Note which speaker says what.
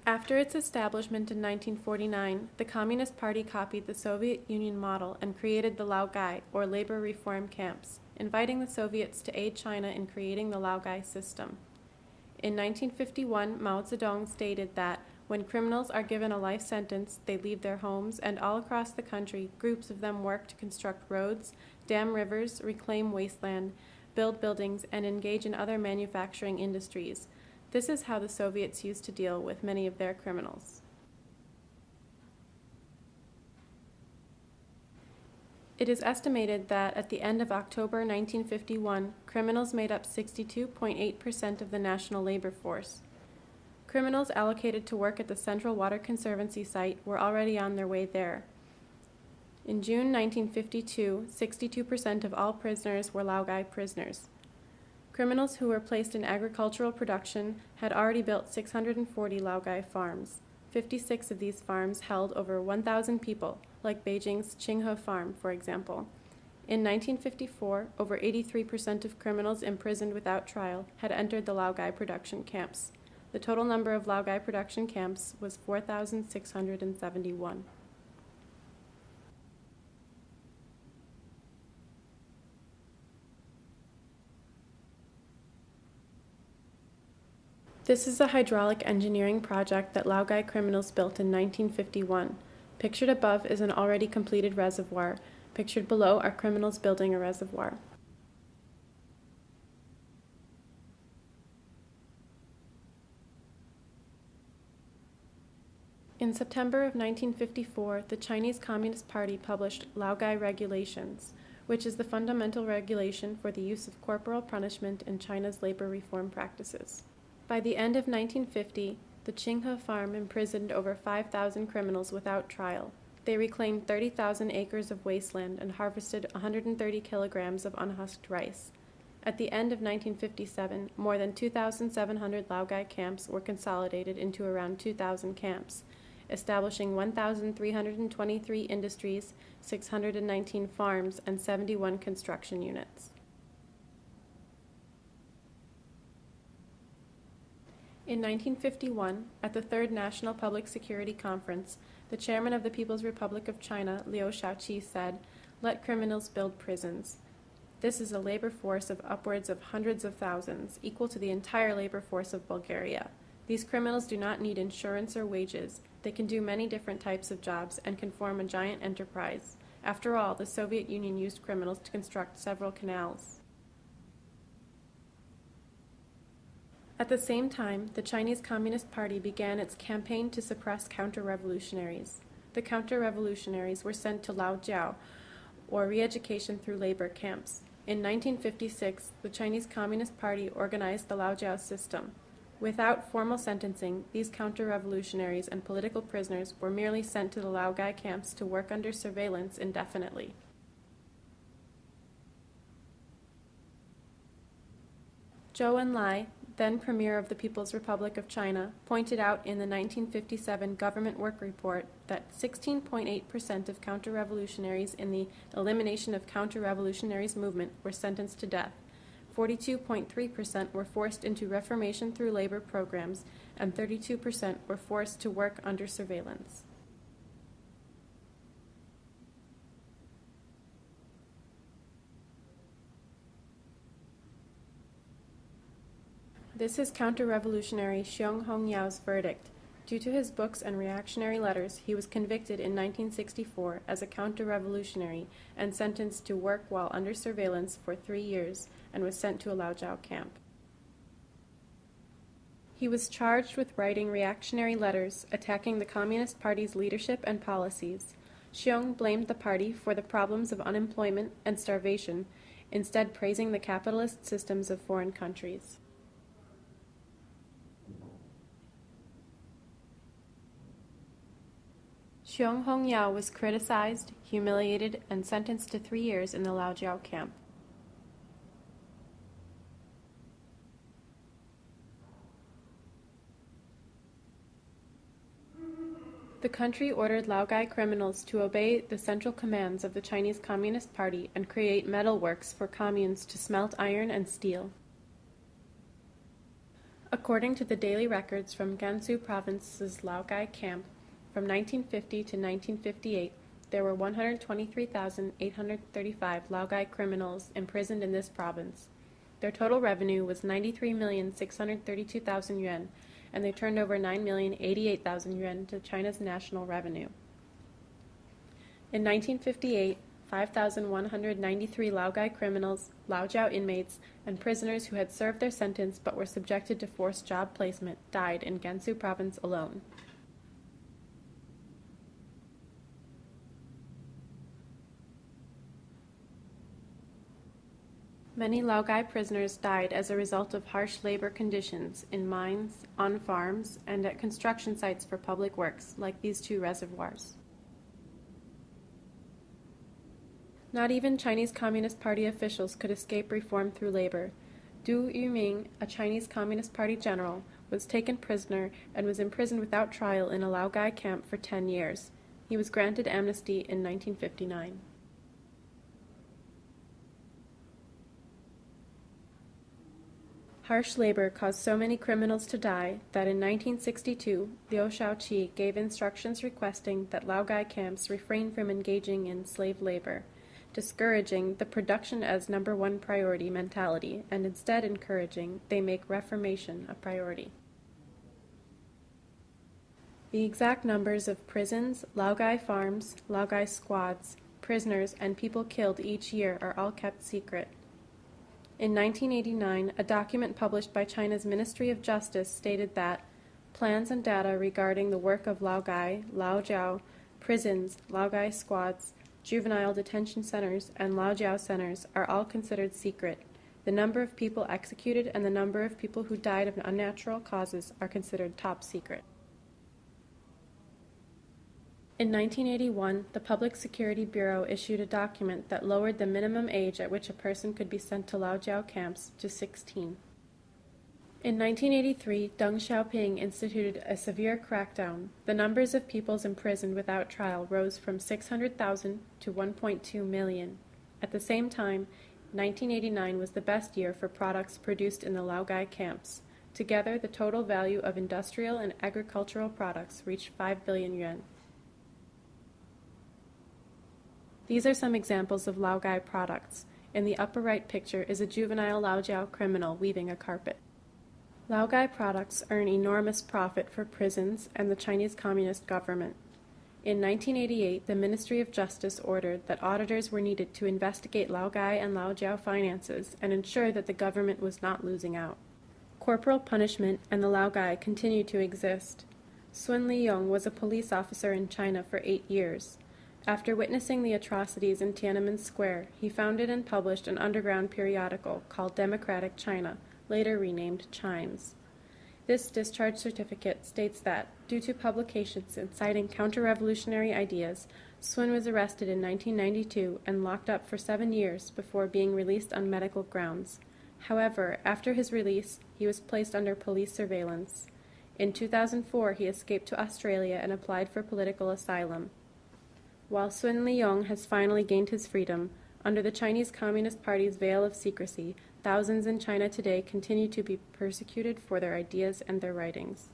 Speaker 1: After its establishment in 1949, the Communist Party copied the Soviet Union model and created the Laogai, or labor reform camps, inviting the Soviets to aid China in creating the Laogai system. In 1951, Mao Zedong stated that when criminals are given a life sentence, they leave their homes, and all across the country, groups of them work to construct roads, dam rivers, reclaim wasteland, build buildings, and engage in other manufacturing industries. This is how the Soviets used to deal with many of their criminals. It is estimated that at the end of October 1951, criminals made up 62.8% of the national labor force. Criminals allocated to work at the Central Water Conservancy site were already on their way there. In June 1952, 62% of all prisoners were Laogai prisoners. Criminals who were placed in agricultural production had already built 640 Laogai farms. 56 of these farms held over 1,000 people, like Beijing's Qinghe farm, for example. In 1954, over 83% of criminals imprisoned without trial had entered the Laogai production camps. The total number of Laogai production camps was 4,671. This is a hydraulic engineering project that Laogai criminals built in 1951. Pictured above is an already completed reservoir. Pictured below are criminals building a reservoir. In September of 1954, the Chinese Communist Party published Laogai Regulations, which is the fundamental regulation for the use of corporal punishment in China's labor reform practices. By the end of 1950, the Qinghe farm imprisoned over 5,000 criminals without trial. They reclaimed 30,000 acres of wasteland and harvested 130 kilograms of unhusked rice. At the end of 1957, more than 2,700 Laogai camps were consolidated into around 2,000 camps, establishing 1,323 industries, 619 farms, and 71 construction units. In 1951, at the Third National Public Security Conference, the chairman of the People's Republic of China, Liu Shaoqi, said, "Let criminals build prisons." This is a labor force of upwards of hundreds of thousands, equal to the entire labor force of Bulgaria. These criminals do not need insurance or wages. They can do many different types of jobs and can form a giant enterprise. After all, the Soviet Union used criminals to construct several canals. At the same time, the Chinese Communist Party began its campaign to suppress counter-revolutionaries. The counter-revolutionaries were sent to Laojiao, or re-education through labor camps. In 1956, the Chinese Communist Party organized the Laojiao system. Without formal sentencing, these counter-revolutionaries and political prisoners were merely sent to the Laogai camps to work under surveillance indefinitely. Zhou Enlai, then Premier of the People's Republic of China, pointed out in the 1957 Government Work Report that 16.8% of counter-revolutionaries in the Elimination of Counter-Revolutionaries movement were sentenced to death, 42.3% were forced into reformation through labor programs, and 32% were forced to work under surveillance. This is counter-revolutionary Xiong Hongyao's verdict. Due to his books and reactionary letters, he was convicted in 1964 as a counter-revolutionary and sentenced to work while under surveillance for 3 years and was sent to a Laojiao camp. He was charged with writing reactionary letters attacking the Communist Party's leadership and policies. Xiong blamed the party for the problems of unemployment and starvation, instead praising the capitalist systems of foreign countries. Xiong Hongyao was criticized, humiliated, and sentenced to 3 years in the Laojiao camp. The country ordered Laogai criminals to obey the central commands of the Chinese Communist Party and create metal works for communes to smelt iron and steel. According to the daily records from Gansu Province's Laogai camp, from 1950 to 1958, there were 123,835 Laogai criminals imprisoned in this province. Their total revenue was 93,632,000 yuan, and they turned over 9,088,000 yuan to China's national revenue. In 1958, 5,193 Laogai criminals, Laojiao inmates, and prisoners who had served their sentence but were subjected to forced job placement died in Gansu Province alone. Many Laogai prisoners died as a result of harsh labor conditions in mines, on farms, and at construction sites for public works, like these two reservoirs. Not even Chinese Communist Party officials could escape reform through labor. Du Yuming, a Chinese Communist Party general, was taken prisoner and was imprisoned without trial in a Laogai camp for 10 years. He was granted amnesty in 1959. Harsh labor caused so many criminals to die that in 1962, Liu Shaoqi gave instructions requesting that Laogai camps refrain from engaging in slave labor, discouraging the production as number one priority mentality, and instead encouraging they make reformation a priority. The exact numbers of prisons, Laogai farms, Laogai squads, prisoners, and people killed each year are all kept secret. In 1989, a document published by China's Ministry of Justice stated that plans and data regarding the work of Laogai, Laojiao, prisons, Laogai squads, juvenile detention centers, and Laojiao centers are all considered secret. The number of people executed and the number of people who died of unnatural causes are considered top secret. In 1981, the Public Security Bureau issued a document that lowered the minimum age at which a person could be sent to Laojiao camps to 16. In 1983, Deng Xiaoping instituted a severe crackdown. The numbers of people imprisoned without trial rose from 600,000 to 1.2 million. At the same time, 1989 was the best year for products produced in the Laogai camps. Together, the total value of industrial and agricultural products reached 5 billion yuan. These are some examples of Laogai products. In the upper right picture is a juvenile Laojiao criminal weaving a carpet. Laogai products earn enormous profit for prisons and the Chinese Communist government. In 1988, the Ministry of Justice ordered that auditors were needed to investigate Laogai and Laojiao finances and ensure that the government was not losing out. Corporal punishment and the Laogai continue to exist. Sun Liyong was a police officer in China for 8 years. After witnessing the atrocities in Tiananmen Square, he founded and published an underground periodical called Democratic China, later renamed Chimes. This discharge certificate states that, due to publications inciting counter-revolutionary ideas, Sun was arrested in 1992 and locked up for 7 years before being released on medical grounds. However, after his release, he was placed under police surveillance. In 2004, he escaped to Australia and applied for political asylum. While Sun Liyong has finally gained his freedom, under the Chinese Communist Party's veil of secrecy, thousands in China today continue to be persecuted for their ideas and their writings.